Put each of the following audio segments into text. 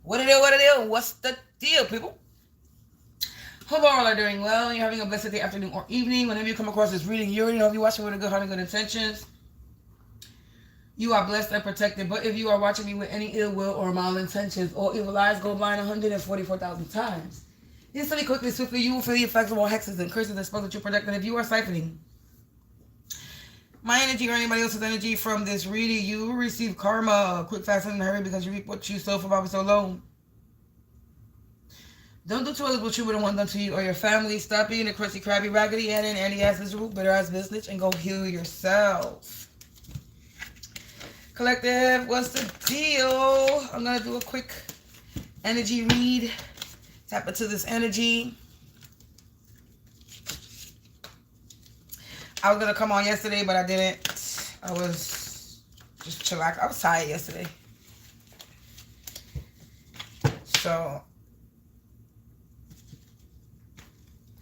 What it is, what it is, what's the deal, people? Hope all are doing well. You're having a blessed day, afternoon, or evening. Whenever you come across this reading, you already know if you're watching with a good heart and good intentions, you are blessed and protected. But if you are watching me with any ill will or mal intentions, or evil eyes go blind 144,000 times, instantly, quickly, swiftly, you will feel the effects of all hexes and curses and spells that you project. And if you are siphoning my energy or anybody else's energy from this reading, you will receive karma quick, fast, and in a hurry, because you reap what you sow for Baba so long. Don't do to others what you wouldn't want done to you or your family. Stop being a crusty, crabby, raggedy, and ass miserable, bitter ass bitch, and go heal yourself. Collective, what's the deal? I'm gonna do a quick energy read. Tap into this energy. I was gonna come on yesterday, but I didn't. I was just chillax. I was tired yesterday. So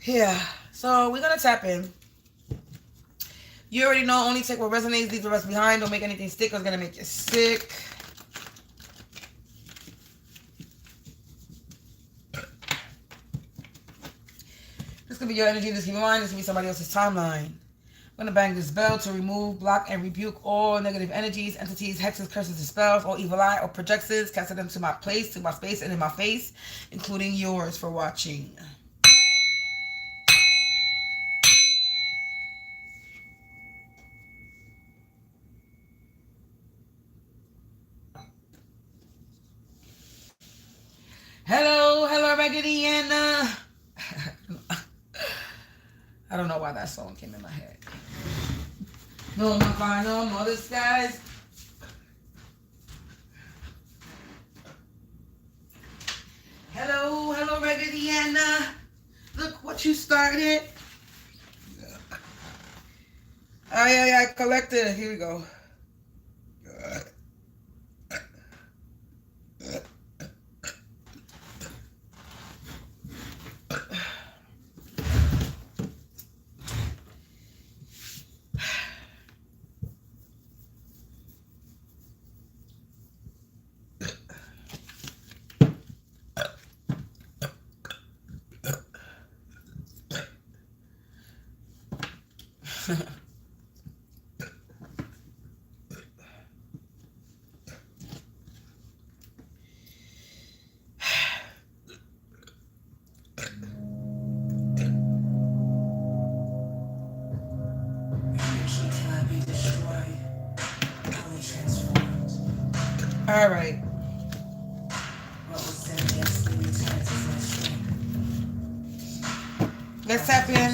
yeah, so we're gonna tap in. You already know, only take what resonates, leave the rest behind. Don't make anything stick, it's gonna make you sick. This could be your energy, this could be mine, this could be somebody else's timeline. I'm gonna bang this bell to remove, block, and rebuke all negative energies, entities, hexes, curses, and spells, all evil eye or projections, casting them to my place, to my space, and in my face, including yours, for watching. Hello, Raggedy Anna. I don't know why that song came in my head. No, my final mother skies. Hello, Raggedy Anna. Look what you started. Oh, yeah, collected. Here we go. All right. Let's tap in.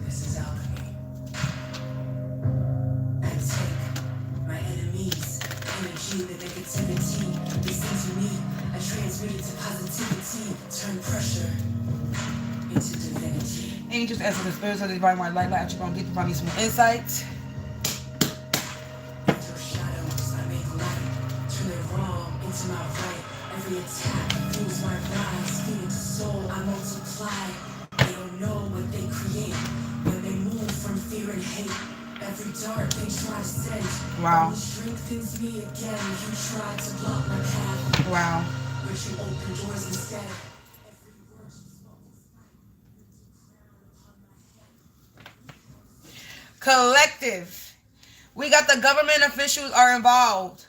This is alchemy. I take my enemies' energy, the negativity. Listen to me. I transmute it to positivity. Turn pressure into divinity. Angels, essence, the spirits of the divine one, light, attribute, deep, provide me some insight. To my right, every attack fuels my rise. Feeding soul, I multiply. They don't know what they create when they move from fear and hate. Every dart they try to send, wow, strengthens me again. You try to block my path. Wow. But you open doors instead. Collective. We got the government officials are involved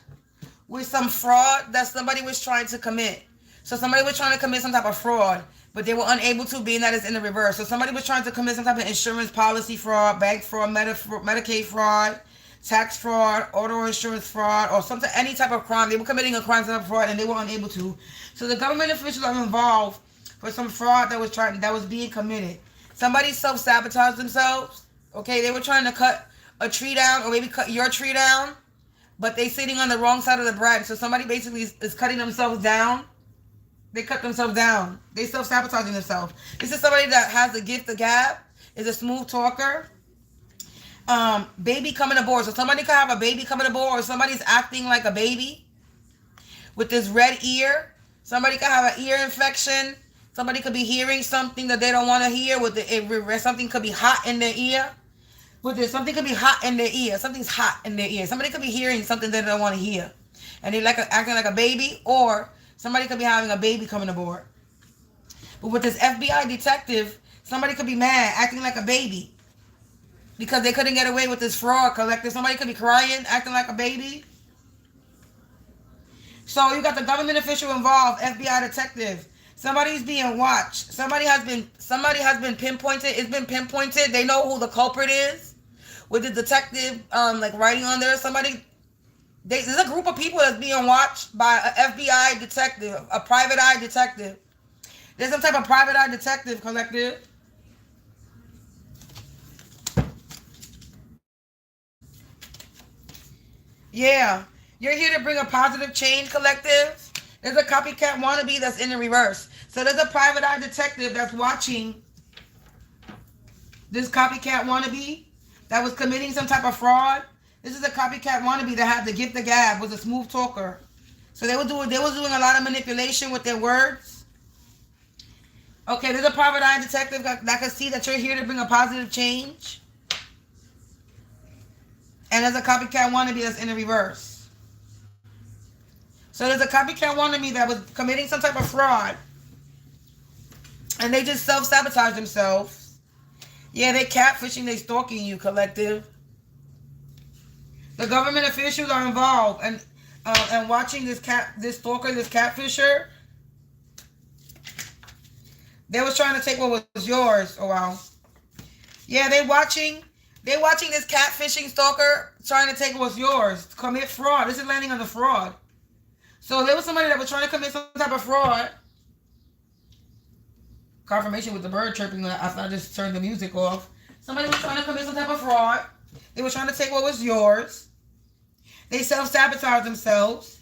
with some fraud that somebody was trying to commit. So somebody was trying to commit some type of fraud, but they were unable to, being that it's in the reverse. So somebody was trying to commit some type of insurance policy fraud, bank fraud, Medicaid fraud, tax fraud, auto insurance fraud, or something, any type of crime. They were committing a crime, type of fraud, and they were unable to. So the government officials are involved for some fraud that was being committed. Somebody self-sabotaged themselves. Okay, they were trying to cut a tree down, or maybe cut your tree down, but they sitting on the wrong side of the branch. So somebody basically is cutting themselves down. They cut themselves down. They self-sabotaging themselves. This is somebody that has the gift of gab, is a smooth talker. Baby coming aboard. So somebody could have a baby coming aboard, or somebody's acting like a baby with this red ear. Somebody could have an ear infection. Somebody could be hearing something that they don't want to hear. Something could be hot in their ear. Something could be hot in their ear. Something's hot in their ear. Somebody could be hearing something that they don't want to hear. And they're acting like a baby, or Somebody could be having a baby coming aboard. But with this FBI detective, somebody could be mad, acting like a baby. Because they couldn't get away with this fraud collective. Somebody could be crying, acting like a baby. So you got the government official involved, FBI detective. Somebody's being watched. Somebody has been pinpointed. It's been pinpointed. They know who the culprit is. With the detective like writing on there, there's a group of people that's being watched by an FBI detective, a private eye detective. There's some type of private eye detective collective. Yeah. You're here to bring a positive change, collective. There's a copycat wannabe that's in the reverse. So there's a private eye detective that's watching this copycat wannabe that was committing some type of fraud. This is a copycat wannabe that had the gift of gab, was a smooth talker. So they was doing a lot of manipulation with their words. Okay, there's a private eye detective that can see that you're here to bring a positive change. And there's a copycat wannabe that's in the reverse. So there's a copycat wannabe that was committing some type of fraud. And they just self-sabotage themselves. Yeah, they catfishing, they stalking you, collective. The government officials are involved and watching this stalker, this catfisher. They was trying to take what was yours. Oh wow. Yeah, they watching this catfishing stalker trying to take what's yours, commit fraud. This is landing on the fraud. So there was somebody that was trying to commit some type of fraud. Confirmation with the bird chirping after I just turned the music off. Somebody was trying to commit some type of fraud. They were trying to take what was yours. They self-sabotage themselves.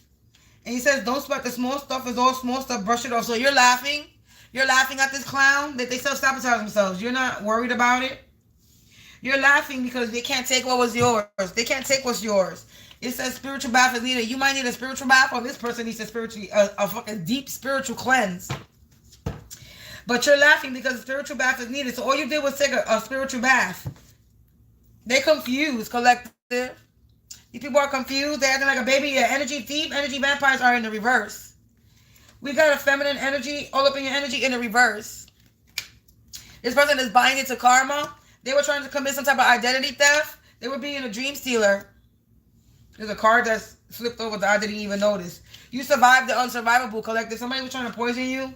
And he says, don't sweat the small stuff. It's all small stuff. Brush it off. So you're laughing. You're laughing at this clown that they self-sabotage themselves. You're not worried about it. You're laughing because they can't take what was yours. They can't take what's yours. It says spiritual bath is needed. You might need a spiritual bath, or this person needs a fucking deep spiritual cleanse. But you're laughing because a spiritual bath is needed. So all you did was take a spiritual bath. They're confused, collective. These people are confused. They're acting like a baby. Your energy thief, energy vampires are in the reverse. We got a feminine energy, all up in your energy in the reverse. This person is binding to karma. They were trying to commit some type of identity theft. They were being a dream stealer. There's a card that's flipped over that I didn't even notice. You survived the unsurvivable, collective. Somebody was trying to poison you.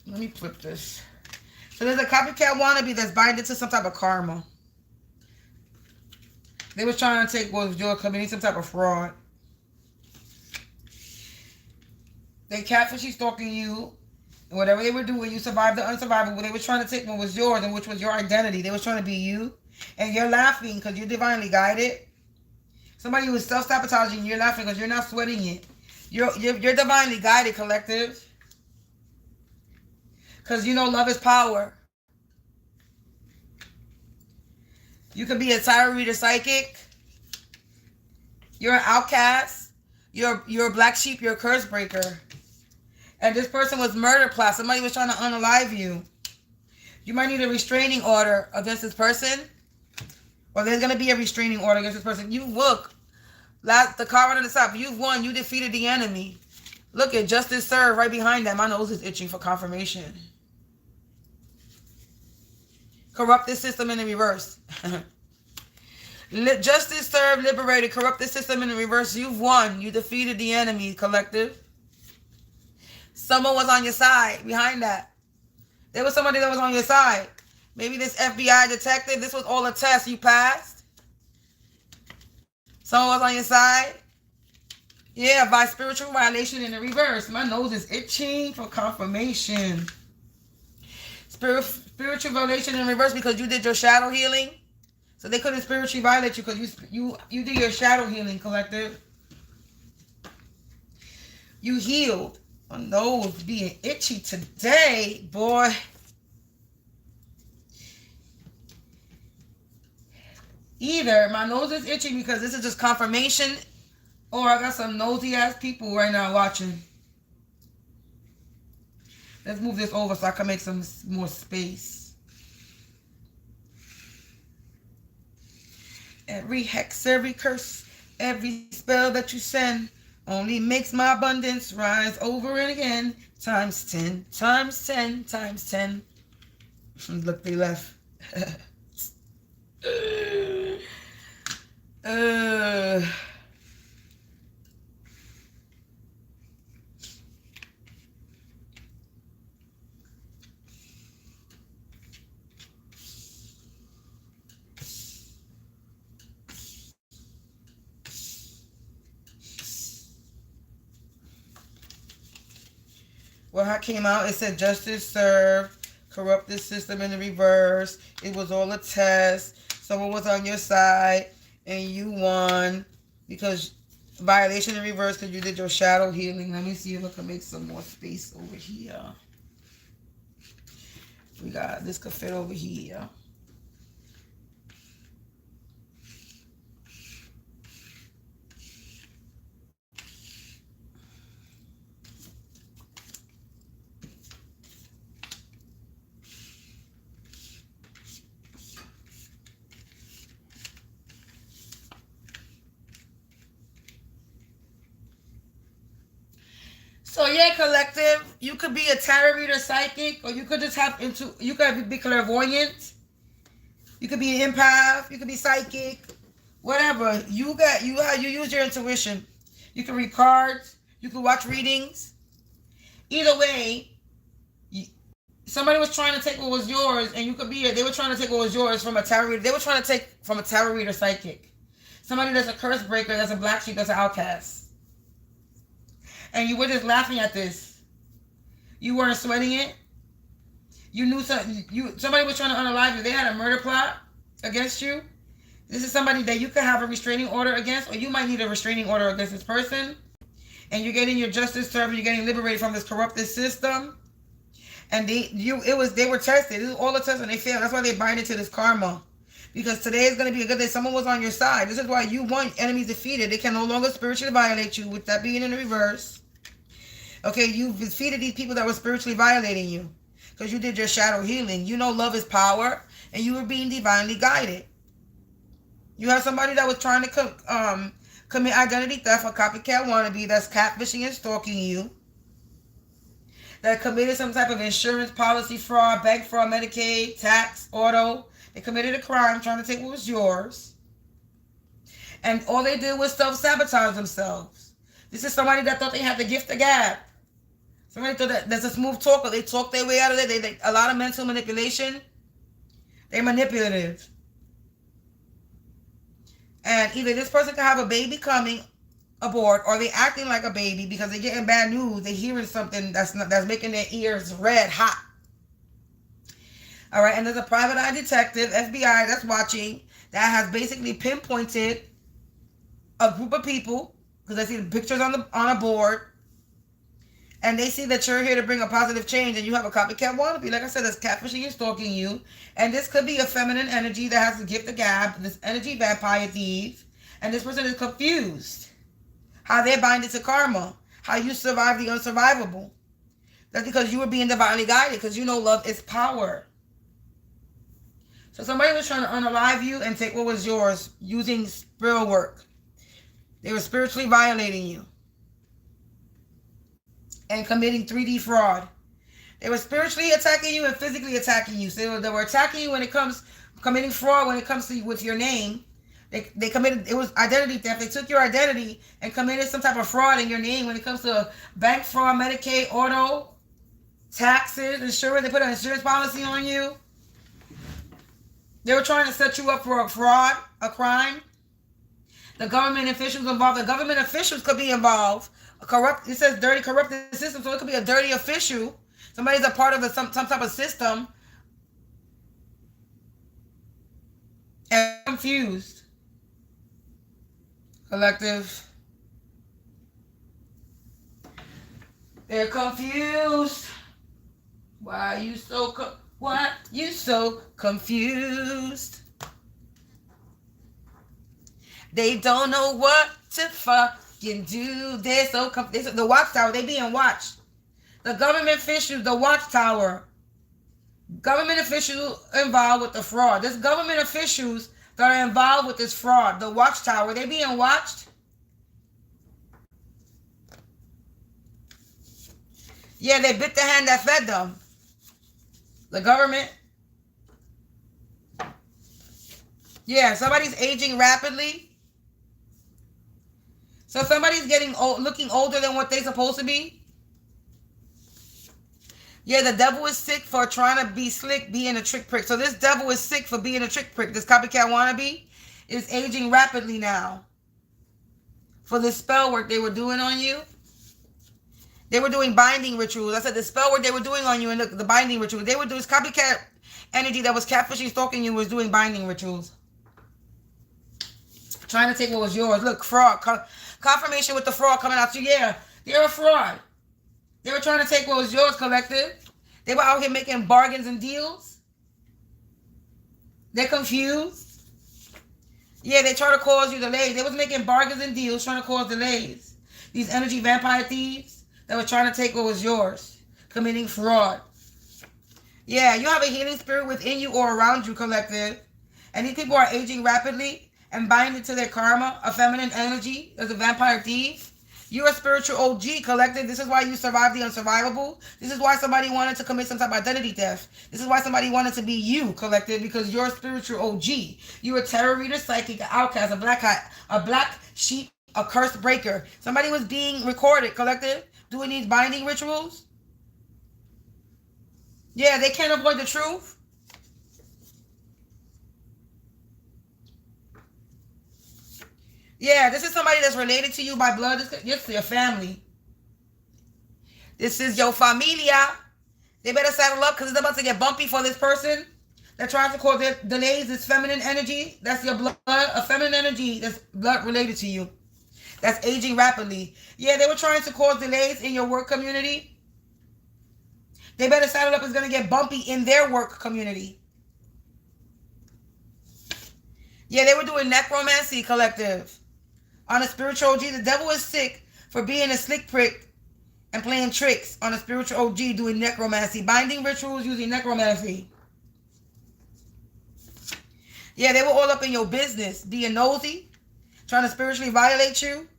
Let me flip this. So there's a copycat wannabe that's binding to some type of karma. They was trying to take what was yours, committing some type of fraud. They catfishing, stalking you. Whatever they were doing, you survived the unsurvivable. They were trying to take what was yours and which was your identity. They was trying to be you. And you're laughing because you're divinely guided. Somebody who is self-sabotaging, you're laughing because you're not sweating it. You're divinely guided, collective. Because you know love is power. You could be a tarot reader, psychic. You're an outcast. You're a black sheep. You're a curse breaker. And this person was murder plot. Somebody was trying to unalive you. You might need a restraining order against this person. Or there's going to be a restraining order against this person. You look. The card on the top. You've won. You defeated the enemy. Look at justice served right behind that. My nose is itching for confirmation. Corrupted system in the reverse. Justice served, liberated, corrupted system in the reverse. You've won. You defeated the enemy, collective. Someone was on your side behind that. There was somebody that was on your side. Maybe this FBI detective. This was all a test. You passed. Someone was on your side. Yeah, by spiritual violation in the reverse. My nose is itching for confirmation. Spiritual violation in reverse because you did your shadow healing. So they couldn't spiritually violate you because you did your shadow healing, collective. You healed. My nose being itchy today, boy. Either my nose is itching because this is just confirmation, or I got some nosy ass people right now watching. Let's move this over so I can make some more space. Every hex, every curse, every spell that you send only makes my abundance rise over and again. Times 10, times 10, times 10. Look, they left. Well, how it came out, it said justice served, corrupted system in the reverse. It was all a test. Someone was on your side and you won because violation in reverse because you did your shadow healing. Let me see if I can make some more space over here. We got, this could fit over here. So yeah, collective, you could be a tarot reader, psychic, or you could just you could be clairvoyant. You could be an empath. You could be psychic. Whatever. You use your intuition. You can read cards. You can watch readings. Either way, somebody was trying to take what was yours, and you could be they were trying to take what was yours from a tarot reader. They were trying to take from a tarot reader, psychic. Somebody that's a curse breaker, that's a black sheep, that's an outcast. And you were just laughing at this. You weren't sweating it. You knew somebody was trying to unalive you. They had a murder plot against you. This is somebody that you could have a restraining order against, or you might need a restraining order against this person. And you're getting your justice served. You're getting liberated from this corrupted system. And they were tested. This is all the tests, and they failed. That's why they bind it to this karma. Because today is going to be a good day. Someone was on your side. This is why you won. Enemies defeated. They can no longer spiritually violate you, with that being in the reverse. Okay, you've defeated these people that were spiritually violating you because you did your shadow healing. You know love is power, and you were being divinely guided. You have somebody that was trying to commit identity theft, a copycat wannabe that's catfishing and stalking you, that committed some type of insurance policy fraud, bank fraud, Medicaid, tax, auto. They committed a crime trying to take what was yours. And all they did was self-sabotage themselves. This is somebody that thought they had the gift of gab. Somebody thought that there's a smooth talker. They talk their way out of it. They a lot of mental manipulation. They're manipulative. And either this person can have a baby coming aboard, or they acting like a baby because they're getting bad news. They're hearing something that's making their ears red hot. All right, and there's a private eye detective, FBI, that's watching, that has basically pinpointed a group of people, because I see the pictures on a board, and they see that you're here to bring a positive change, and you have a copycat wannabe. Like I said, that's catfishing and stalking you. And this could be a feminine energy that has the gift of gab, this energy vampire thief. And this person is confused. How they're binded to karma. How you survive the unsurvivable. That's because you were being divinely guided, because you know love is power. So somebody was trying to unalive you and take what was yours using spell work. They were spiritually violating you and committing 3D fraud. They were spiritually attacking you and physically attacking you. So they were attacking you when it comes, committing fraud when it comes to with your name. They committed, it was identity theft. They took your identity and committed some type of fraud in your name when it comes to bank fraud, Medicaid, auto, taxes, insurance. They put an insurance policy on you. They were trying to set you up for a fraud, a crime. The government officials involved. The government officials could be involved. It says dirty, corrupted system, so it could be a dirty official. Somebody's a part of some type of system. And confused. Collective. They're confused. Why are you so confused? They don't know what to fucking do. They're so confused. The watchtower, they being watched. The government officials, the watchtower. Government officials involved with the fraud. This government officials that are involved with this fraud. The watchtower, they being watched. Yeah, they bit the hand that fed them. The government. Yeah, somebody's aging rapidly. So somebody's getting old, looking older than what they're supposed to be. Yeah, the devil is sick for trying to be slick, being a trick prick. So this devil is sick for being a trick prick. This copycat wannabe is aging rapidly now. For the spell work they were doing on you. They were doing binding rituals. I said the spell work they were doing on you and the binding rituals. They were doing this copycat energy that was catfishing, stalking you, was doing binding rituals. Trying to take what was yours. Look, fraud. Confirmation with the fraud coming out to you. Yeah, they're a fraud. They were trying to take what was yours, collective. They were out here making bargains and deals. They're confused. Yeah, they try to cause you delays. They was making bargains and deals, trying to cause delays. These energy vampire thieves that were trying to take what was yours, committing fraud. Yeah, you have a healing spirit within you or around you, collective. And these people are aging rapidly and binding to their karma, a feminine energy as a vampire thief. You're a spiritual OG, collective. This is why you survived the unsurvivable. This is why somebody wanted to commit some type of identity theft. This is why somebody wanted to be you, collective, because you're a spiritual OG. You're a tarot reader, psychic, an outcast, a black sheep, a curse breaker. Somebody was being recorded, collective, doing these binding rituals. Yeah, they can't avoid the truth. Yeah, this is somebody that's related to you by blood. This is your family. This is your familia. They better saddle up because it's about to get bumpy for this person that tries to cause their delays. This feminine energy, that's your blood. A feminine energy that's blood related to you. That's aging rapidly. Yeah, they were trying to cause delays in your work community. They better saddle up. It's going to get bumpy in their work community. Yeah, they were doing necromancy, collective. On a spiritual OG, the devil is sick for being a slick prick and playing tricks on a spiritual OG doing necromancy. Binding rituals using necromancy. Yeah, they were all up in your business, being nosy, trying to spiritually violate you.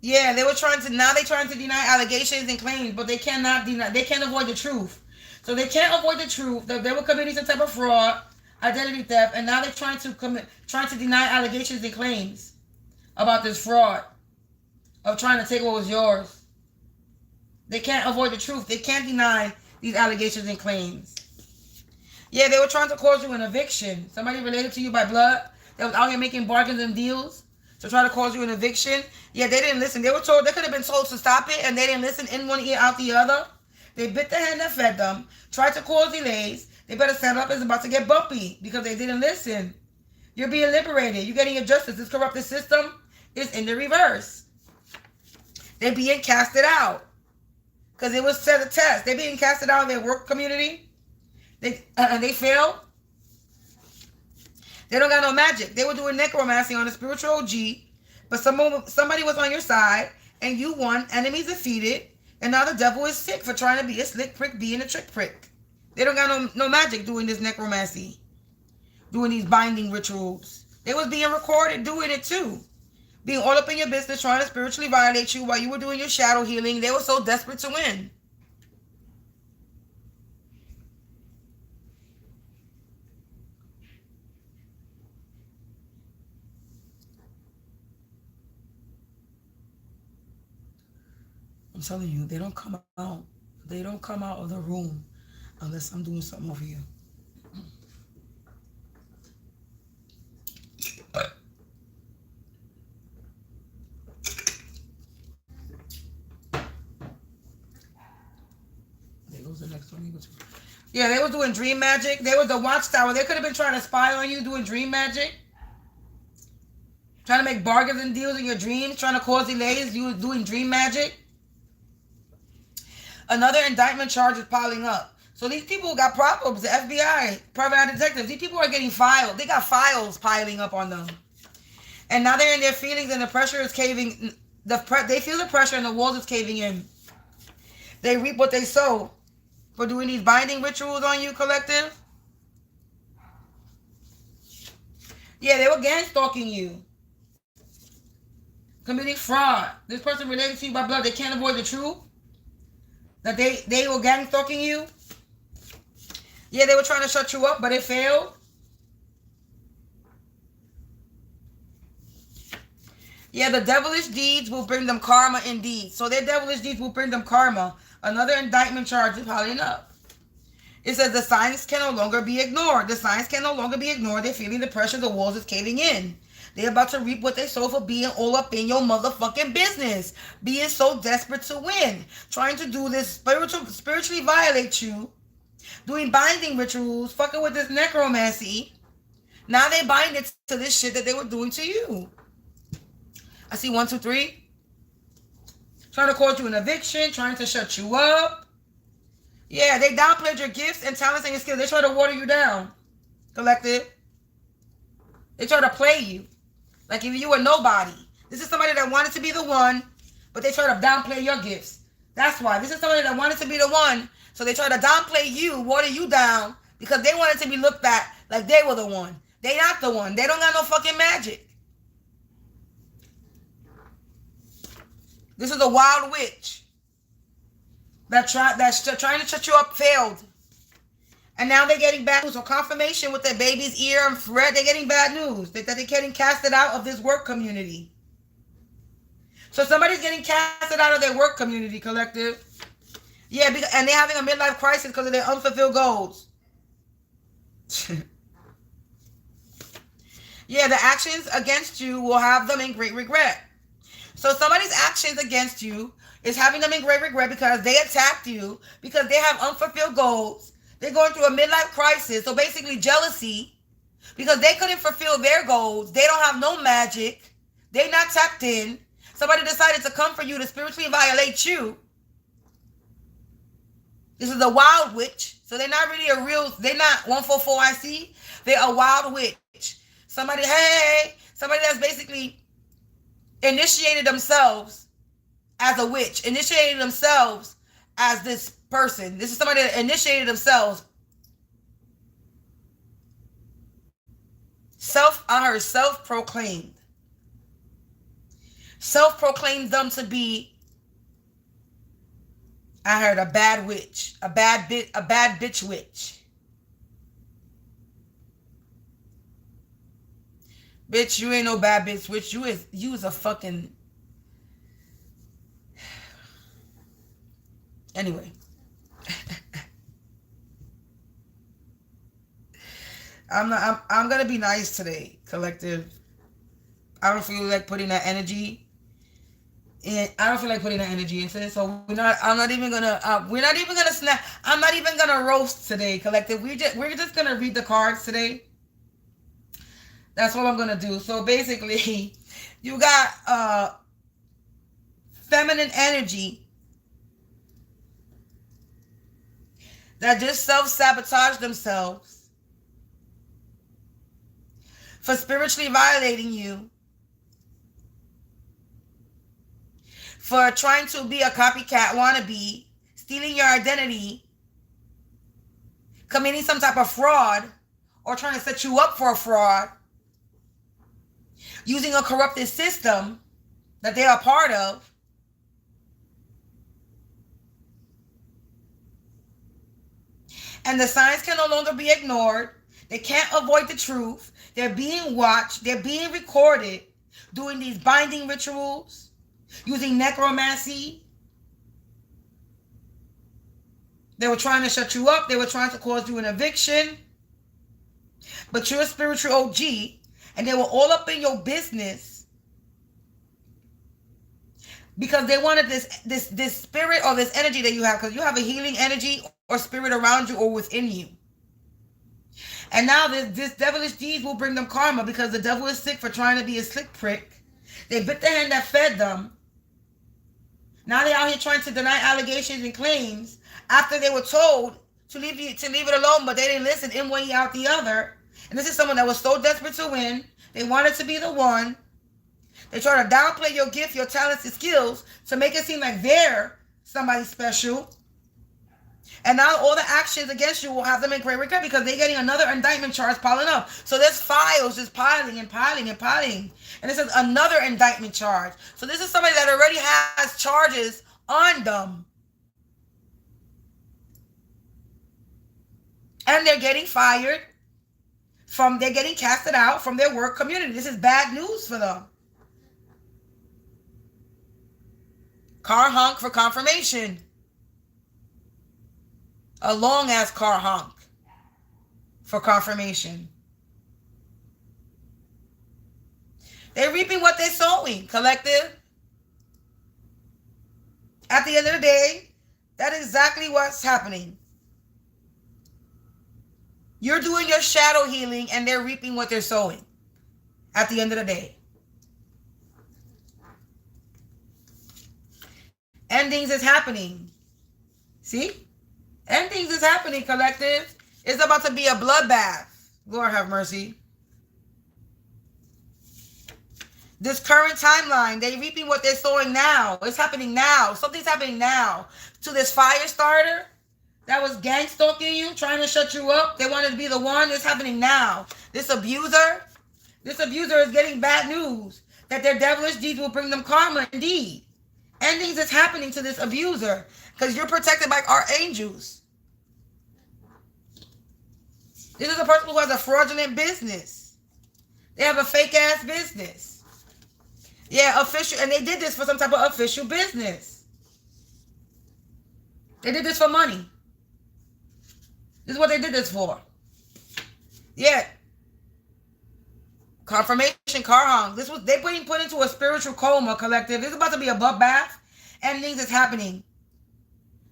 Yeah, they were trying to deny allegations and claims, but they cannot deny, they can't avoid the truth. So they can't avoid the truth that they were committing some type of fraud, identity theft, and now they're trying to deny allegations and claims about this fraud of trying to take what was yours. They can't avoid the truth. They can't deny these allegations and claims. Yeah, they were trying to cause you an eviction. Somebody related to you by blood that was out here making bargains and deals to try to cause you an eviction. Yeah, they didn't listen. They were told, they could have been told to stop it, and they didn't listen in one ear, out the other. They bit the hand that fed them, tried to cause delays. They better stand up. It's about to get bumpy because they didn't listen. You're being liberated. You're getting your justice. This corrupted system is in the reverse. They're being casted out because it was set a test. They're being casted out of their work community. They failed. They don't got no magic. They were doing necromancy on a spiritual OG, but somebody was on your side and you won. Enemies defeated, and now the devil is sick for trying to be a slick prick, being a trick prick. They don't got no magic doing this necromancy, doing these binding rituals. They was being recorded doing it too. Being all up in your business, trying to spiritually violate you while you were doing your shadow healing. They were so desperate to win. I'm telling you, they don't come out. They don't come out of the room unless I'm doing something over here. There goes the next one. Yeah, they were doing dream magic. They were the watchtower. They could have been trying to spy on you doing dream magic. Trying to make bargains and deals in your dreams. Trying to cause delays. You were doing dream magic. Another indictment charge is piling up. So these people got problems. The FBI, private eye detectives, these people are getting filed. They got files piling up on them. And now they're in their feelings and the pressure is caving. They feel the pressure and the walls is caving in. They reap what they sow. for doing these binding rituals on you, collective. Yeah, they were gang stalking you. Committing fraud. This person related to you by blood. They can't avoid the truth. That they were gang stalking you. Yeah, they were trying to shut you up, but it failed. Yeah, the devilish deeds will bring them karma indeed. So their devilish deeds will bring them karma. Another indictment charge is piling up. It says the signs can no longer be ignored. The signs can no longer be ignored. They're feeling the pressure. The walls is caving in. They're about to reap what they sow for being all up in your motherfucking business. Being so desperate to win. Trying to do this spiritually violate you. Doing binding rituals. Fucking with this necromancy. Now they bind it to this shit that they were doing to you. I see 1, 2, 3. Trying to cause you an eviction. Trying to shut you up. Yeah, they downplayed your gifts and talents and your skills. They try to water you down. Collective. They try to play you. Like if you were nobody. This is somebody that wanted to be the one, but they try to downplay your gifts. That's why. This is somebody that wanted to be the one, so they try to downplay you, water you down, because they wanted to be looked at like they were the one. They not the one. They don't got no fucking magic. This is a wild witch. That's trying to shut you up failed. And now they're getting bad news or confirmation with their baby's ear and thread. They're getting bad news that they're getting casted out of this work community. So somebody's getting casted out of their work community, collective. Yeah, and they're having a midlife crisis because of their unfulfilled goals. Yeah, the actions against you will have them in great regret. So somebody's actions against you is having them in great regret because they attacked you, because they have unfulfilled goals. They're going through a midlife crisis. So basically jealousy, because they couldn't fulfill their goals. They don't have no magic. They're not tapped in. Somebody decided to come for you to spiritually violate you. This is a wild witch. So they're not really they're not 144 IC. They're a wild witch. Somebody that's basically initiated themselves as a witch, initiated themselves as this person. This is somebody that initiated themselves. Self-proclaimed. Self-proclaimed them to be, I heard, a bad witch, a bad bitch witch. Bitch, you ain't no bad bitch witch. You is a fucking. Anyway. I'm gonna be nice today, collective. I don't feel like putting that energy in. I don't feel like putting that energy into it. So we're not even gonna snap. I'm not even gonna roast today, collective. We're just gonna read the cards today. That's what I'm gonna do. So basically, you got feminine energy that just self-sabotage themselves for spiritually violating you, for trying to be a copycat wannabe, stealing your identity, committing some type of fraud, or trying to set you up for a fraud, using a corrupted system that they are part of. And the signs can no longer be ignored. They can't avoid the truth. They're being watched. They're being recorded doing these binding rituals, using necromancy. They were trying to shut you up. They were trying to cause you an eviction. But you're a spiritual OG, and they were all up in your business because they wanted this spirit or this energy that you have, because you have a healing energy or spirit around you or within you. And now this devilish deeds will bring them karma, because the devil is sick for trying to be a slick prick. They bit the hand that fed them. Now they're out here trying to deny allegations and claims after they were told to leave it alone, but they didn't listen, in one ear out the other. And this is someone that was so desperate to win. They wanted to be the one. They try to downplay your gift, your talents, and skills to make it seem like they're somebody special. And now all the actions against you will have them in great regret because they're getting another indictment charge piling up. So there's files just piling and piling and piling. And this is another indictment charge. So this is somebody that already has charges on them. And they're getting fired they're getting casted out from their work community. This is bad news for them. Car honk for confirmation. A long ass car honk for confirmation. They're reaping what they're sowing, collective. At the end of the day, that is exactly what's happening. You're doing your shadow healing and they're reaping what they're sowing at the end of the day. Endings is happening. See? Endings is happening, collective. It's about to be a bloodbath. Lord have mercy. This current timeline, they're reaping what they're sowing now. It's happening now. Something's happening now. To this fire starter that was gang stalking you, trying to shut you up. They wanted to be the one. It's happening now. This abuser is getting bad news that their devilish deeds will bring them karma indeed. Endings is happening to this abuser because you're protected by archangels. This is a person who has a fraudulent business. They have a fake ass business. Yeah, official, and they did this for some type of official business. They did this for money. This is what they did this for. Yeah. Confirmation, car honk. This was they being put into a spiritual coma, collective. This is about to be a bloodbath. Endings is happening.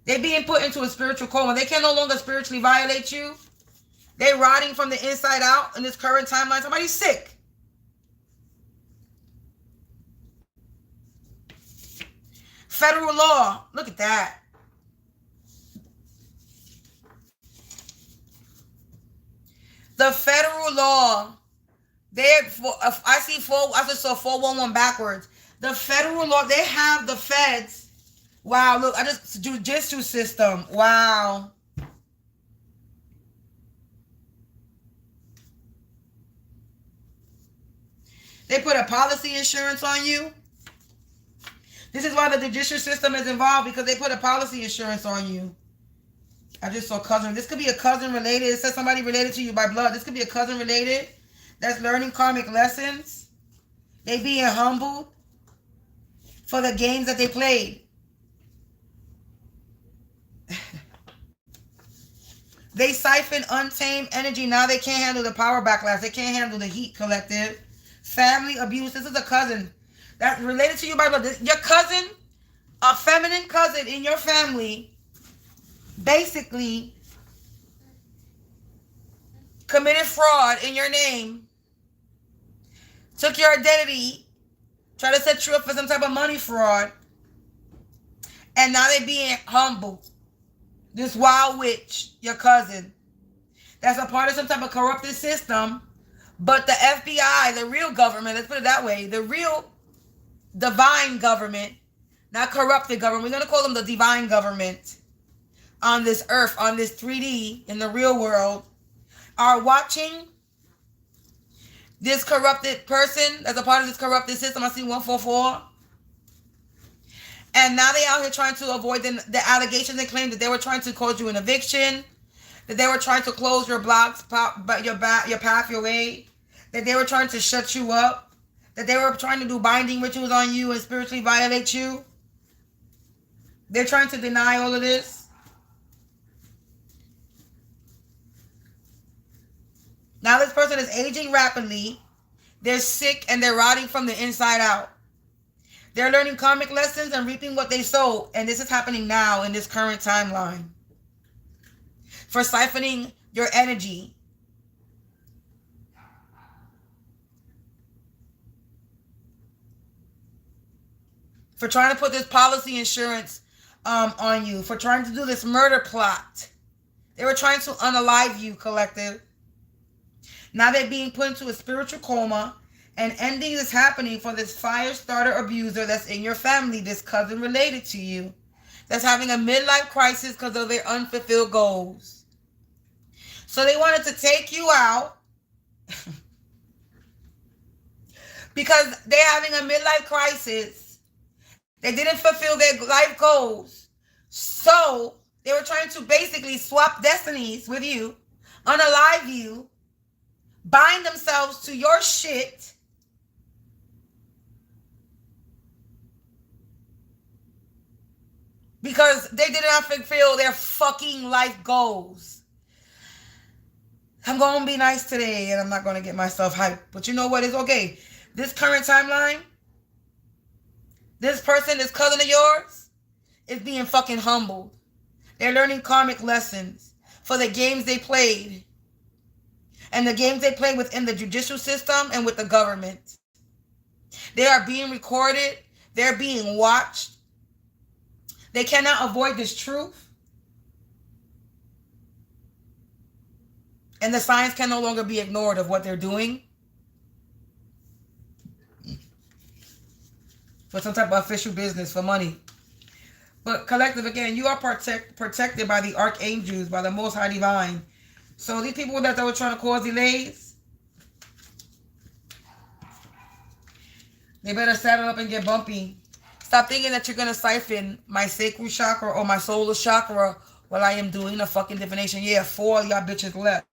They're being put into a spiritual coma. They can no longer spiritually violate you. They're rotting from the inside out in this current timeline. Somebody's sick. Federal law. Look at that. The federal law. I saw 411 backwards. The federal law, they have the feds. Wow, look, jujitsu system. Wow. They put a policy insurance on you. This is why the judicial system is involved, because they put a policy insurance on you. I just saw cousin. This could be a cousin related. It says somebody related to you by blood. This could be a cousin related that's learning karmic lessons. They being humbled for the games that they played. They siphon untamed energy. Now they can't handle the power backlash. They can't handle the heat, collective. Family abuse. This is a cousin that's related to you by blood. Your cousin, a feminine cousin in your family, basically committed fraud in your name, took your identity, tried to set you up for some type of money fraud, and now they're being humbled. This wild witch, your cousin, that's a part of some type of corrupted system, but the FBI, the real government, let's put it that way, the real divine government, not corrupted government, we're going to call them the divine government, on this earth, on this 3D, in the real world, are watching this corrupted person as a part of this corrupted system. I see 144. And now they out here trying to avoid the allegations and claim that they were trying to cause you an eviction, that they were trying to close your blocks, your path, your way, that they were trying to shut you up, that they were trying to do binding rituals on you and spiritually violate you. They're trying to deny all of this. Now this person is aging rapidly. They're sick and they're rotting from the inside out. They're learning karmic lessons and reaping what they sow. And this is happening now in this current timeline. For siphoning your energy. For trying to put this policy insurance on you. For trying to do this murder plot. They were trying to unalive you, collective. Now they're being put into a spiritual coma, and ending is happening for this fire starter abuser that's in your family, this cousin related to you. that's having a midlife crisis because of their unfulfilled goals. So they wanted to take you out because they're having a midlife crisis. They didn't fulfill their life goals. So they were trying to basically swap destinies with you, unalive you, bind themselves to your shit, because they did not fulfill their fucking life goals. I'm going to be nice today and I'm not going to get myself hyped. But you know what? It's okay. This current timeline, this person, this cousin of yours, is being fucking humbled. They're learning karmic lessons for the games they played. And the games they played within the judicial system and with the government. They are being recorded. They're being watched. They cannot avoid this truth. And the signs can no longer be ignored of what they're doing. For some type of official business, for money. But collective, again, you are protected by the archangels, by the Most High Divine. So these people that were trying to cause delays, they better saddle up and get bumpy. Stop thinking that you're going to siphon my sacral chakra or my solar chakra while I am doing a fucking divination. Yeah, 4 of y'all bitches left.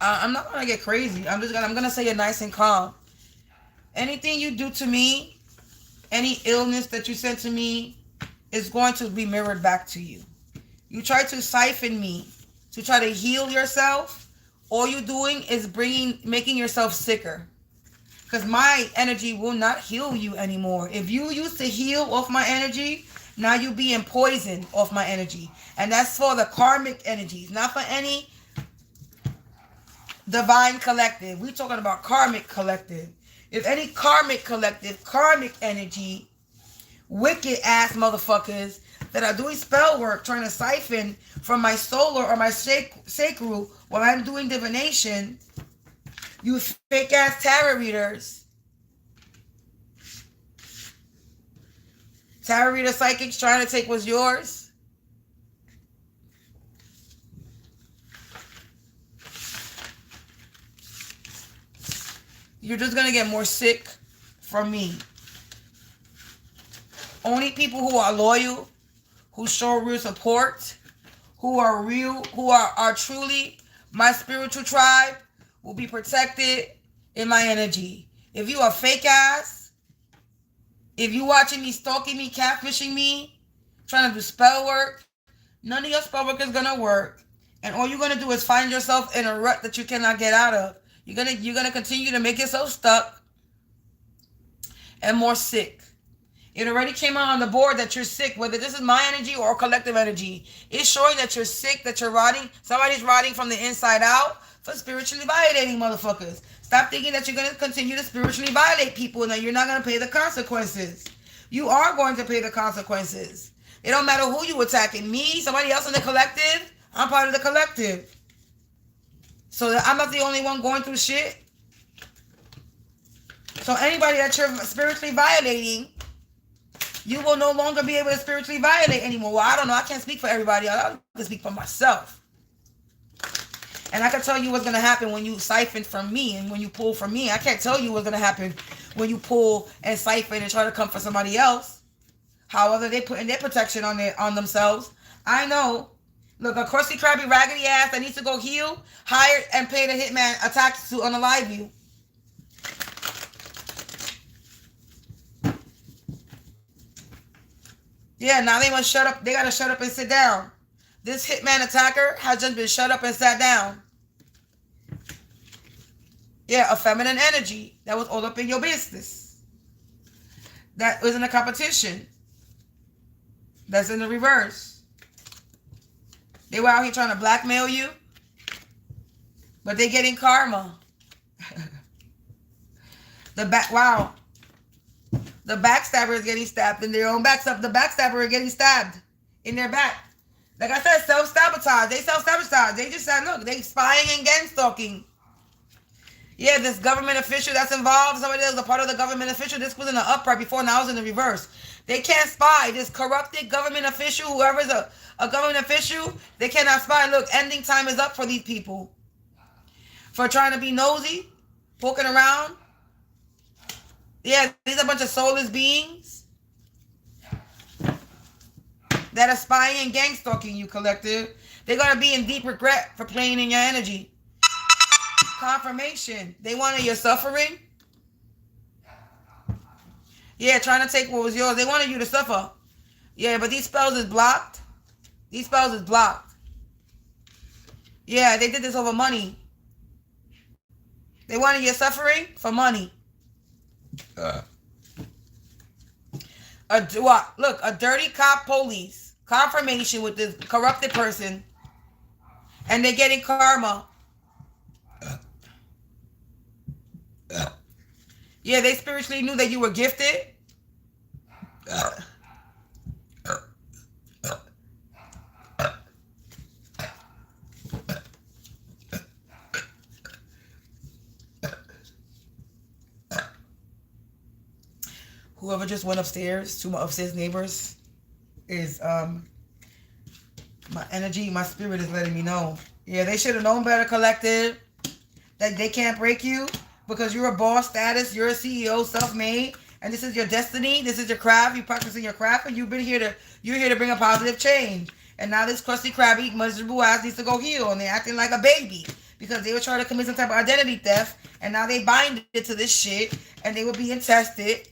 I'm not going to get crazy. I'm going to say it nice and calm. Anything you do to me, any illness that you send to me, is going to be mirrored back to you. You try to siphon me to try to heal yourself. All you're doing is making yourself sicker. Because my energy will not heal you anymore. If you used to heal off my energy, now you being poisoned off my energy. And that's for the karmic energies, not for any divine collective. We're talking about karmic collective. If any karmic collective, karmic energy, wicked ass motherfuckers that are doing spell work, trying to siphon from my solar or my sacral while I'm doing divination, you fake ass tarot readers, tarot reader psychics trying to take what's yours, you're just going to get more sick from me. Only people who are loyal, who show real support, who are truly my spiritual tribe, will be protected in my energy. If you are fake ass, if you watching me, stalking me, catfishing me, trying to do spell work, none of your spell work is going to work. And all you're going to do is find yourself in a rut that you cannot get out of. You're gonna continue to make yourself stuck and more sick. It already came out on the board that you're sick, whether this is my energy or collective energy. It's showing that you're sick, that you're rotting. Somebody's rotting from the inside out for spiritually violating motherfuckers. Stop thinking that you're gonna continue to spiritually violate people and that you're not gonna pay the consequences. You are going to pay the consequences. It don't matter who you attacking. Me, somebody else in the collective. I'm part of the collective. So I'm not the only one going through shit. So anybody that you're spiritually violating, you will no longer be able to spiritually violate anymore. Well, I don't know. I can't speak for everybody. I can speak for myself. And I can tell you what's going to happen when you siphon from me and when you pull from me. I can't tell you what's going to happen when you pull and siphon and try to come for somebody else. However, they put in their protection on themselves. I know. Look, a crusty, crabby, raggedy ass that needs to go heal, hire and pay the hitman attacks to unalive you. Yeah, now they must shut up. They got to shut up and sit down. This hitman attacker has just been shut up and sat down. Yeah, a feminine energy that was all up in your business. That was in a competition. That's in the reverse. They were out here trying to blackmail you, but they're getting karma. The backstabber is getting stabbed in their own back. The backstabber is getting stabbed in their back. Like I said, self-sabotage. They self-sabotage. They just said, look, they spying and gang stalking. Yeah, this government official that's involved, somebody that was a part of the government official, this was in the upright before, now it's in the reverse. They can't spy. This corrupted government official, whoever's a government official, they cannot spy. Look, ending time is up for these people. For trying to be nosy, poking around. Yeah, these are a bunch of soulless beings that are spying and gang stalking you, collective. They're going to be in deep regret for playing in your energy. Confirmation. They wanted your suffering. Yeah, trying to take what was yours. They wanted you to suffer. Yeah, but these spells is blocked. These spells is blocked. Yeah, they did this over money. They wanted your suffering for money. Look, a dirty cop police. Confirmation with this corrupted person. And they're getting karma. Yeah, they spiritually knew that you were gifted. Whoever just went upstairs to my upstairs neighbors is my energy, my spirit is letting me know. Yeah, they should have known better, collective. That they can't break you because you're a boss status, you're a CEO, self-made, and this is your destiny, this is your craft, you're practicing your craft, and you're here to bring a positive change. And now this crusty, crabby, miserable ass needs to go heal, and they're acting like a baby because they were trying to commit some type of identity theft, and now they bind it to this shit, and they were being tested.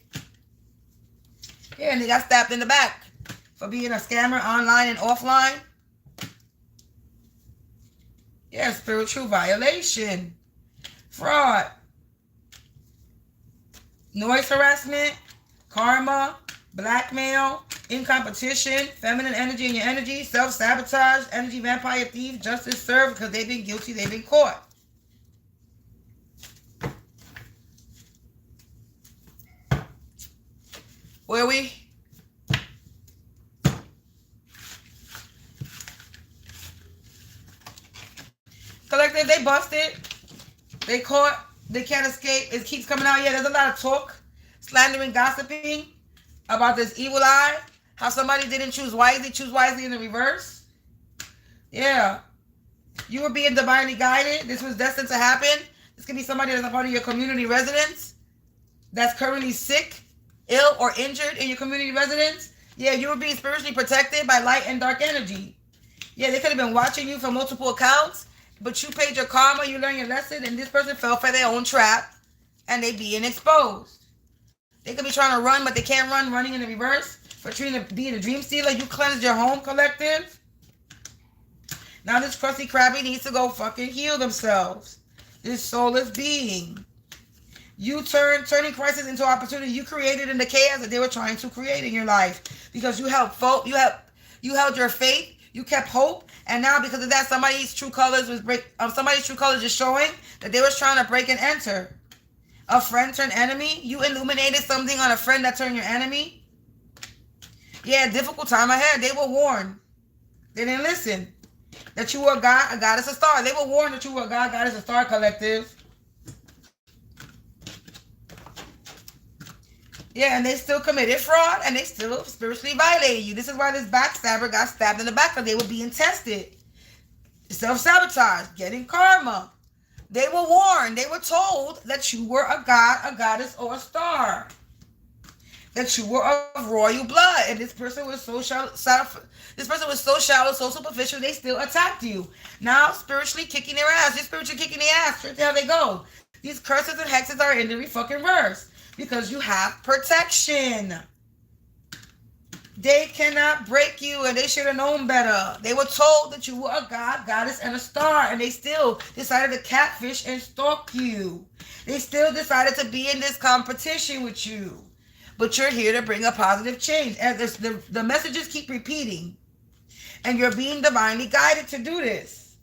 Yeah, and they got stabbed in the back for being a scammer online and offline. Yeah, spiritual violation. Fraud. Noise harassment. Karma. Blackmail. Incompetition. Feminine energy in your energy. Self-sabotage. Energy vampire thief. Justice served because they've been guilty. They've been caught. Where we? Collective, they busted. They caught. They can't escape. It keeps coming out. Yeah, there's a lot of talk, slandering, gossiping about this evil eye. How somebody didn't choose wisely in the reverse. Yeah. You were being divinely guided. This was destined to happen. This could be somebody that's a part of your community residence that's currently sick, ill, or injured in your community residence. Yeah, you were being spiritually protected by light and dark energy. Yeah, they could have been watching you from multiple accounts, but you paid your karma, you learned your lesson, and this person fell for their own trap, and they being exposed. They could be trying to run, but they can't run, running in the reverse. For trying to be the dream stealer, you cleansed your home, collective. Now this crusty crabby needs to go fucking heal themselves. This soulless being. You turning crisis into opportunity. You created in the chaos that they were trying to create in your life. Because you held your faith, you kept hope, and now because of that, somebody's true colors is showing that they was trying to break and enter. A friend turned enemy. You illuminated something on a friend that turned your enemy. Yeah, difficult time ahead. They were warned. They didn't listen. That you were a god, a goddess, a star. They were warned that you were a god, goddess, a star, collective. Yeah, and they still committed fraud, and they still spiritually violated you. This is why this backstabber got stabbed in the back, because they were being tested. Self-sabotage, getting karma. They were warned. They were told that you were a god, a goddess, or a star. That you were of royal blood, and this person was so shallow, so superficial, they still attacked you. Now, spiritually kicking their ass. They're spiritually kicking their ass. Straight to how they go. These curses and hexes are in the fucking verse. Because you have protection. They cannot break you, and they should have known better. They were told that you were a god, goddess, and a star, and they still decided to catfish and stalk you. They still decided to be in this competition with you. But you're here to bring a positive change. And the messages keep repeating. And you're being divinely guided to do this.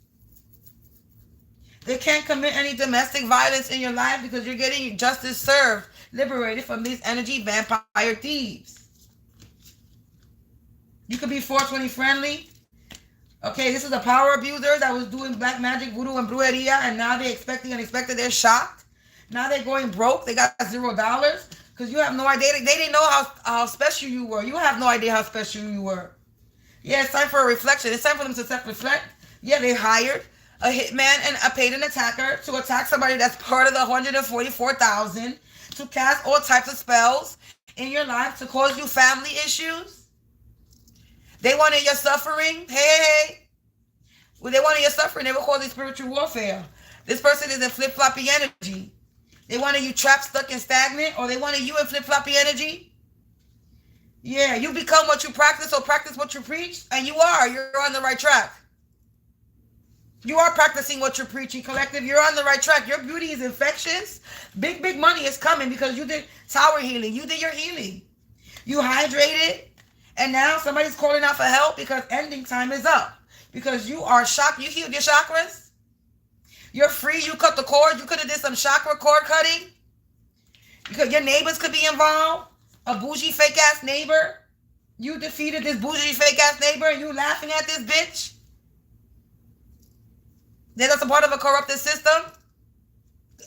They can't commit any domestic violence in your life because you're getting justice served. Liberated from these energy vampire thieves. You could be 420 friendly. Okay, this is a power abuser that was doing black magic, voodoo, and brujeria, and now they're expecting unexpected. They're shocked. Now they're going broke. They got $0 because you have no idea. They didn't know how special you were. You have no idea how special you were. Yeah, it's time for a reflection. It's time for them to self-reflect. Yeah, they hired a hitman and paid an attacker to attack somebody that's part of the 144,000 to cast all types of spells in your life to cause you family issues. They wanted your suffering. Hey. Well, they wanted your suffering. They were calling it spiritual warfare. This person is in flip-floppy energy. They wanted you trapped, stuck, and stagnant, or they wanted you in flip-floppy energy. Yeah, you become what you practice or practice what you preach, and you are. You're on the right track. You are practicing what you're preaching, collective. You're on the right track. Your beauty is infectious. Big, big money is coming because you did tower healing. You did your healing. You hydrated, and now somebody's calling out for help because ending time is up. Because you are shocked. You healed your chakras. You're free. You cut the cord. You could have did some chakra cord cutting. Because your neighbors could be involved. A bougie fake ass neighbor. You defeated this bougie fake ass neighbor and you laughing at this bitch. That's a part of a corrupted system.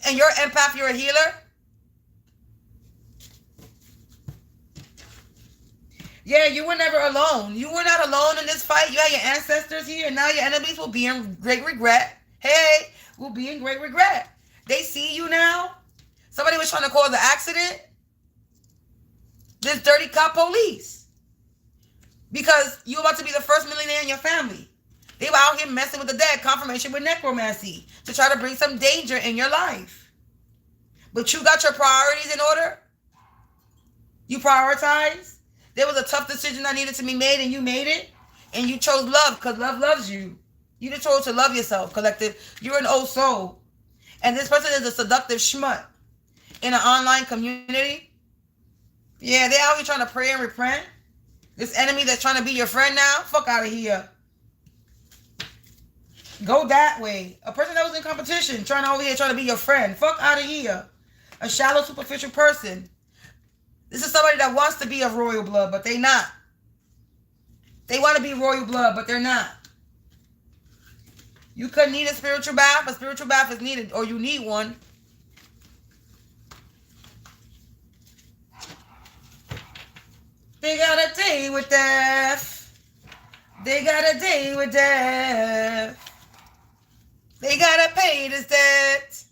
And you're empath, you're a healer. Yeah, you were never alone. You were not alone in this fight. You had your ancestors here, and now your enemies will be in great regret. Hey, will be in great regret. They see you now. Somebody was trying to cause an accident. This dirty cop police. Because you're about to be the first millionaire in your family. They were out here messing with the dead, confirmation with necromancy, to try to bring some danger in your life. But you got your priorities in order. You prioritize. There was a tough decision that needed to be made, and you made it. And you chose love, because love loves you. You just chose to love yourself, collective. You're an old soul. And this person is a seductive schmutt in an online community. Yeah, they're out here trying to pray and repent. This enemy that's trying to be your friend now, fuck out of here. Go that way. A person that was in competition, trying to be your friend. Fuck out of here. A shallow, superficial person. This is somebody that wants to be of royal blood, but they not. They want to be royal blood, but they're not. You could need a spiritual bath. A spiritual bath is needed, or you need one. They got a day with death. They got a day with death. They gotta pay this debt.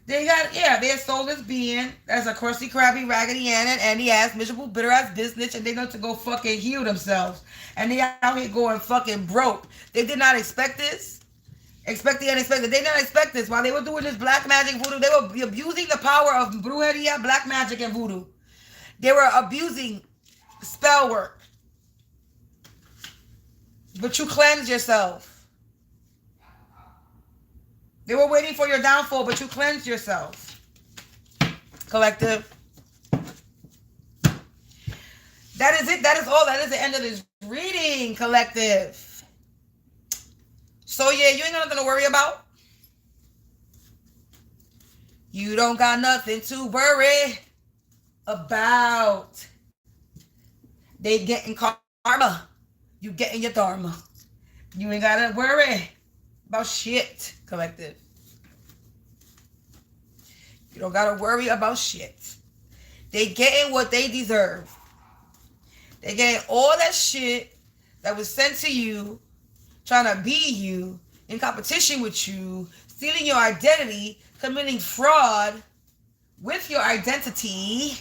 They got, they're a soulless being. That's a crusty, crabby, raggedy and Andy ass, miserable, bitter ass business, and they know to go fucking heal themselves. And they out here going fucking broke. They did not expect this. Expect the unexpected. They did not expect this. While they were doing this black magic voodoo, they were abusing the power of brujeria, black magic, and voodoo. They were abusing spell work. But you cleanse yourself. They were waiting for your downfall, but you cleansed yourself. Collective. That is it. That is all. That is the end of this reading, collective. So, yeah, you ain't got nothing to worry about. You don't got nothing to worry about. They getting karma. You getting your dharma. You ain't got to worry about shit, collective. You don't gotta worry about shit. They getting what they deserve. They getting all that shit that was sent to you, trying to be you, in competition with you, stealing your identity, committing fraud with your identity.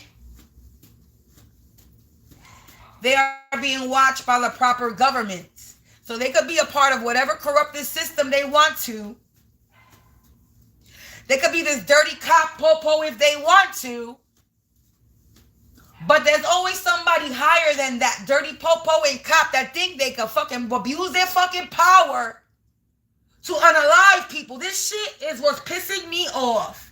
They are being watched by the proper government. So they could be a part of whatever corrupted system they want to. They could be this dirty cop popo if they want to. But there's always somebody higher than that dirty popo and cop that think they could fucking abuse their fucking power to unalive people. This shit is what's pissing me off.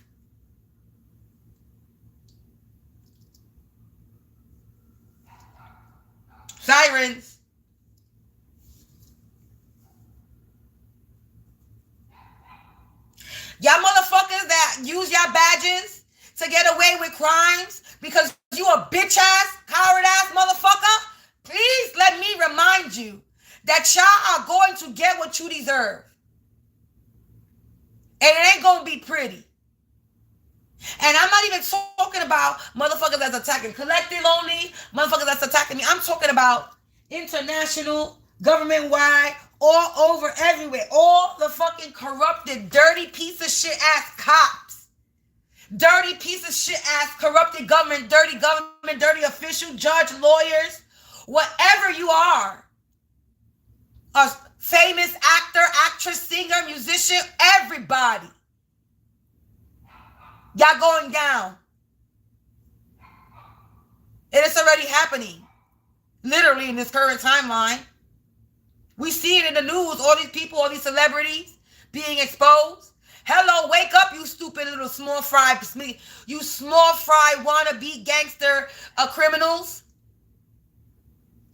Sirens. Y'all motherfuckers that use y'all badges to get away with crimes because you a bitch ass, coward ass motherfucker, please let me remind you that y'all are going to get what you deserve. And it ain't going to be pretty. And I'm not even talking about motherfuckers that's attacking collective only, motherfuckers that's attacking me. I'm talking about international, government-wide, all over, everywhere. All the fucking corrupted, dirty piece of shit ass cops. Dirty piece of shit ass corrupted government, dirty official, judge, lawyers, whatever you are. A famous actor, actress, singer, musician, everybody. Y'all going down. And it's already happening. Literally in this current timeline. We see it in the news. All these people, all these celebrities being exposed. Hello, wake up, you stupid little small fry. You small fry wannabe gangster criminals.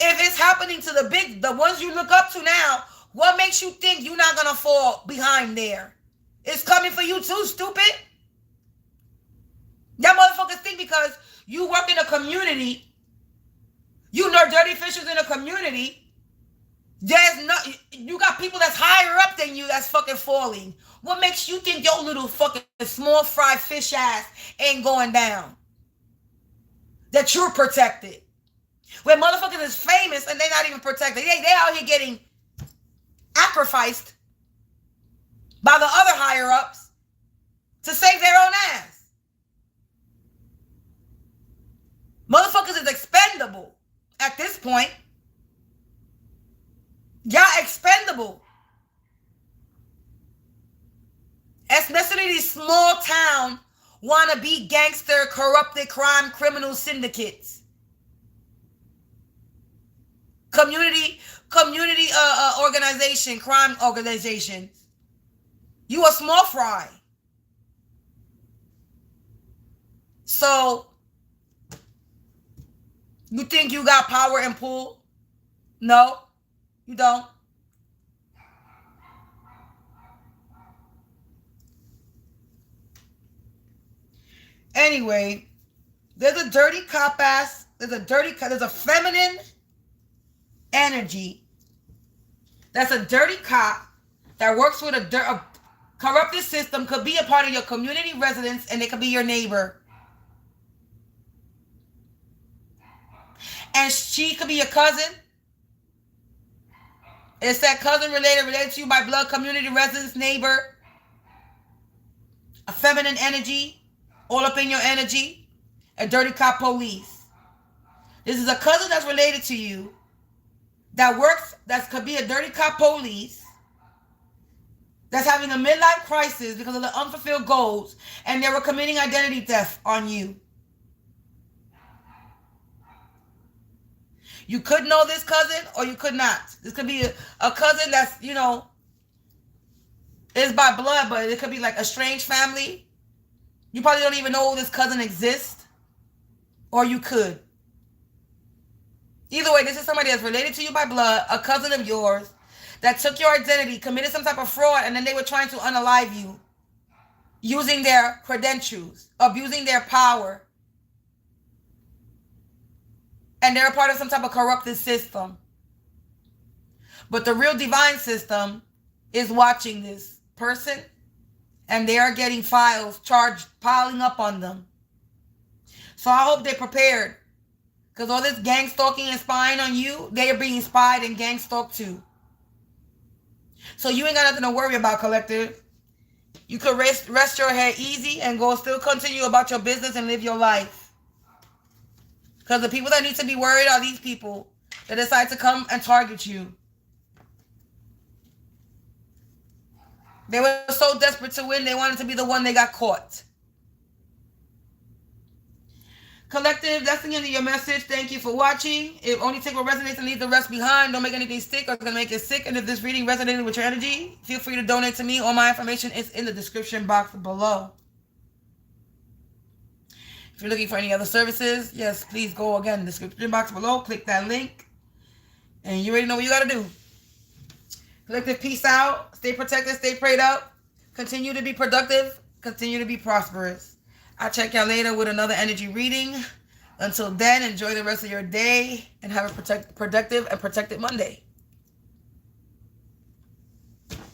If it's happening to the ones you look up to now, what makes you think you're not going to fall behind there? It's coming for you too, stupid. That motherfuckers think because you work in a community, you know dirty officials in a community, you got people that's higher up than you that's fucking falling. What makes you think your little fucking small fry fish ass ain't going down? That you're protected. When motherfuckers is famous and they're not even protected. They out here getting sacrificed by the other higher ups to save their own ass. Motherfuckers is expendable at this point. Y'all expendable. Especially these small town wannabe gangster, corrupted crime, criminal syndicates. Community organization, crime organizations. You a small fry. So, you think you got power and pull? No, you don't. Anyway, there's a dirty cop ass, there's a feminine energy that's a dirty cop that works with a corrupted system, could be a part of your community residence, and it could be your neighbor. And she could be your cousin. It's that cousin related to you by blood, community residence, neighbor. A feminine energy, all up in your energy. A dirty cop police. This is a cousin that's related to you that works, that could be a dirty cop police that's having a midlife crisis because of the unfulfilled goals, and they were committing identity theft on you. You could know this cousin or you could not. This could be a cousin that's, is by blood, but it could be like a strange family. You probably don't even know this cousin exists. Or you could. Either way, this is somebody that's related to you by blood, a cousin of yours, that took your identity, committed some type of fraud, and then they were trying to unalive you. Using their credentials, abusing their power. And they're a part of some type of corrupted system. But the real divine system is watching this person, and they are getting files charged, piling up on them. So I hope they're prepared. Because all this gang stalking and spying on you, they are being spied and gang stalked too. So you ain't got nothing to worry about, collective. You could rest your head easy and still continue about your business and live your life. Because the people that need to be worried are these people that decide to come and target you. They were so desperate to win, they wanted to be the one they got caught. Collective, that's the end of your message. Thank you for watching. If only take what resonates and leave the rest behind. Don't make anything stick or it's going to make it sick. And if this reading resonated with your energy, feel free to donate to me. All my information is in the description box below. If you're looking for any other services, yes, please go again in the description box below. Click that link. And you already know what you got to do. Collective, peace out. Stay protected. Stay prayed up. Continue to be productive. Continue to be prosperous. I'll check y'all later with another energy reading. Until then, enjoy the rest of your day and have a productive and protected Monday.